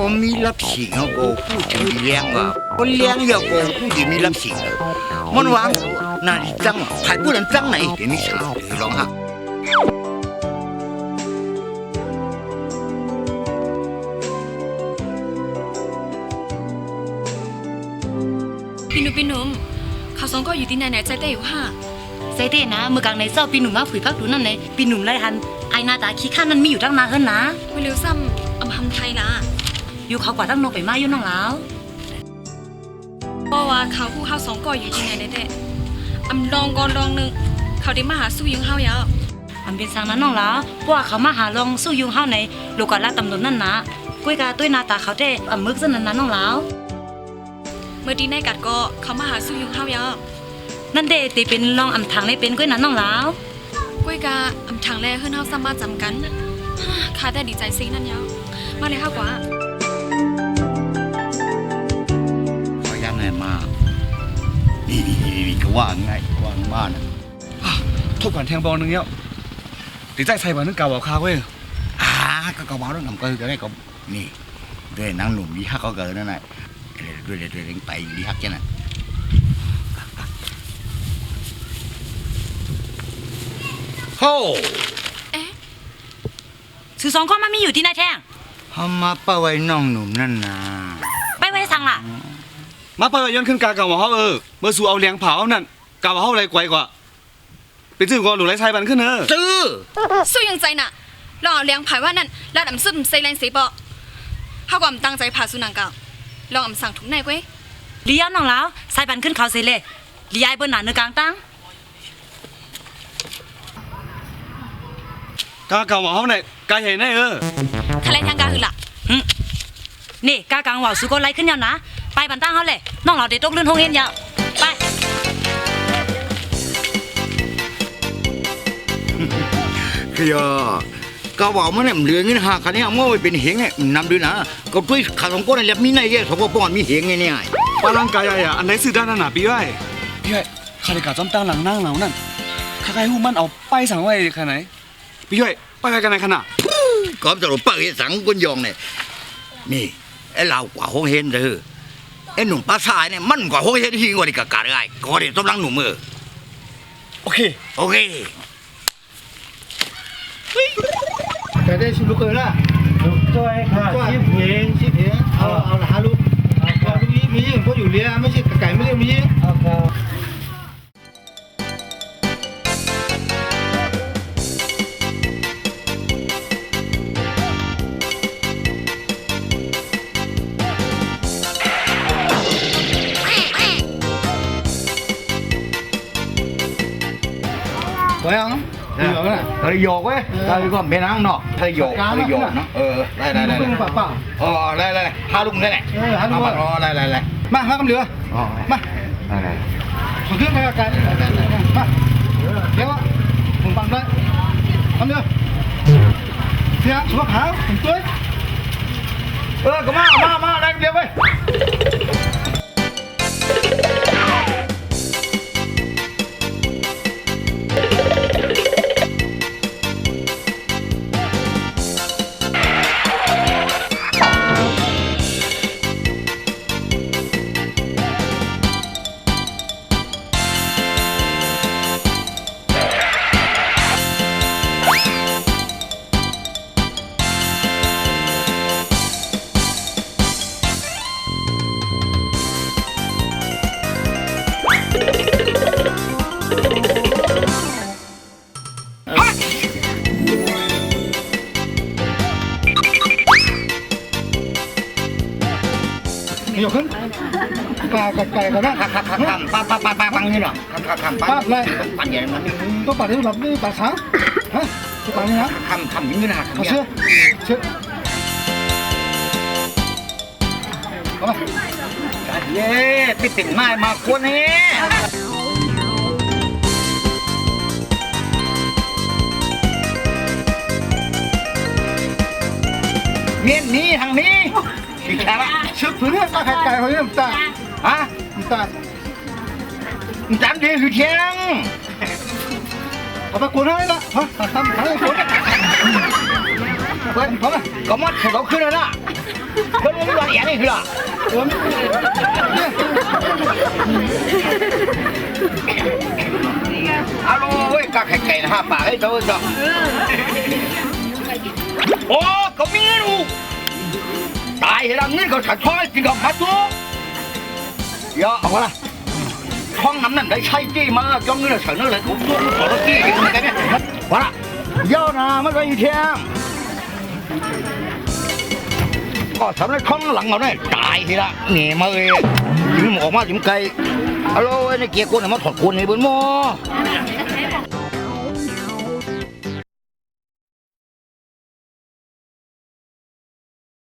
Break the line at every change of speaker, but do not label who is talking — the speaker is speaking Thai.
我没รับสิ่งเขาก็พูดถึงเลี้ยงว่าคนเลี้ยงอย่าโกงผู้ที่มีรับสิ่งมันวางน่าจังใครพูดนั้นจังไหนเดี๋ยวนี้ฉลาดเลยลองฮะ
พี่หนุ่มเขาสองก็อยู่ที่ไหนใจเต้อยู่ห้า
ใจเต้นะเมื่อกลางในเศร้าปีหนุ่มมาผืนพักดูนั่นเลยปีหนุ่มไล่หันไอหน้าตาขี้ข้านั้นมีอยู่ตั้งนานเฮิรนนะ
ไม่รู้ซ้ำอำทำไทยละ
อยู่เขากว่าตั้งนกไปมาอยู่น้องแล้ว
เพราะว่าเขาคู่เขาสองก็อยู่ที่ไหนเต้อำลองก่อนลองนึงเขาได้มาหาสู้ยุงเฮายาว
อำเป็นสางนั้นน้องแล้วเพราะว่าเขามาหาลองสู้ยุงเฮาในโลกาละตำนวนนั่นนะกุ้ยกาตุ้ยหน้าตาเขาเต้อำมึกซะนั้นน้องแล้ว
เมื่อดีในกัดก็เขามาหาสู้ยุงเฮายาว
นั่นเด้ตีเป็นลองอำทางในเป็นกุ้ยนั้นน้องแล้ว
กุ้ยกาอำทางแรกขึ้นเฮาซ้ำมาจำกันข้าได้ดีใจซินั่นยาวมาเลยข้ากว่า
ขอย้ำหน่อยมานี่ก็ว่าไงว่าบ้าน
ทุกวันแทงบอลนึงเนี่ยตีใจใส่บอลนึกเก่าบอกข้าเว้ย
ก็กระบอกต้องทำก็ได้ก็นี่ด้วยนางหนุ่มดีฮักก็เกิดนั่นแหละด้วยไปดีฮักแค่นั้นโฮ่
สื่อสองข้อมันมีอยู่ที่ไหนแท่ง
ทำมาป้าไว้น้องหนุ่มนั่นนะ
ไปไว้สั่งล่ะ
มาเปิดย้อนขึ้นกาเก่าว่าเขาเมื่อสู่เอาเลี้ยงเผานั่นกาว่าเขาอะไรไกวกว่าไปซื้อก่อนหลุดไรใช้บันขึ้น
ซื้อ
สู้ยังใจน่ะลองเลี้ยงไผ่ว่านั่นแล้วอำซึมใส่แรงสีปอข้าก็อำตั้งใจผ่าสุนังเก่าลองอำสั่งถุงไหนก้วย
เลี้ยงน้องแล้วใส่บันขึ้นเขาเสร็จเลยเลี้ยเบิ้ลหนาเนื้อกลางตั้ง
กาเก่าว่าเขาเนี่ยกาใหญ่แน่
ทะเลทางกาคือล่ะ
นี่กากลางว่าสุโกไล่ขึ้นยาวนะไปบันตั้งเขาเลยน้องเราเด็ดตกลื่นห้องเย็นยาวไป
คือก็บอกมันเนี่ยเหลือเงินหาคันนี้เอาเมื่อไปเป็นเหงไงนำด้วยนะก็ด้วยขาของก้นเนี่ยมีในแย่สกปรกมีเหงไงเนี่ย
ปาลังกายอันไหนซื้อด้านนั้นน่ะพี่ไอ้ข้าเลยกาจอมตั้งหลังนั่งเหล่านั่นข้าใครหูมันเอาไปสั่งไว้ขนาดไหนพี่ไอ้ไปกันไหนขนาด
ก็จะรู้ป้าเห็นสังกุญยองเนี่ยนี่ไอ้เรากว่าห้องเห็นเด้อไอ้หนุ่มป้าชายเนี่ยมันกว่าห้องเห็นที่กว่าดีกับการอะไรก็เดี๋ยวต้องนั่งหนุ่มมือ
โอเค
แต่ได้ชิลูกเกอร์ละช่วยค่ะชิเพงเอาหาลูกมีก็อยู่เลี้ยไม่ใช่ไก่ไม่เรียกมีตัวยัง
เธอหยอกเว้ยเธอก็เป็นน้องเนาะเธอหยอกเนาะได้ได้พาลุงได้แหละ
หาลุง
ได้
มากำเหลือมาขอเครื่องไปกันมาเดี๋ยวผมปังได้กำเหลือเสียสุภาพผมตัว
ก็มาได้เดี๋ยวไป
ยกขึ้นไก่ก็ได้
ปังนี่หรอ
ปังเลย
ปังใหญ่มัน
ตัวปัดนี่แบบนี่ปัดช้างฮะตัวปัดนี่นะ
ทำอย่างนี้นะ
เชื่อ
เอาไปเย้ติดติ่งไม้มาคนนี้เมียนนี้ทางนี้ชิคกี้พาย
ชุดผืนนี้มาไก่คนนี้ตาตา
จำดีคือเที่ยง
เอาไปกวนให้ละฮะทำให้กวน
เฮ้ยเขาก็มัดเขาขึ้นแล้วนะคนนี้วันแย่นี่คือละฮัลโหลเว้ยกะไก่นะฮะปากไอ้เจ้าจ้ะโอ้ก็มีเงินอูตายเหรอเงินเขาถัดท้อยกินกับผัดตัวอย่าเอาละท้องน้ำนั่นได้ใช้จี้มาจ้องเงินเฉยนั่นเลยผมตัวขอจี้กินกันเนี่ยว่าละย่อนะไม่ไปเที่ยงก็ทำให้ท้องหลังเราเนี่ยตายทีละหนีมาเลยยิ้มออกมายิ้มไกลฮัลโหลไอ้เกียร์กูเนี่ยมาถอดกูนี่บนหม้อ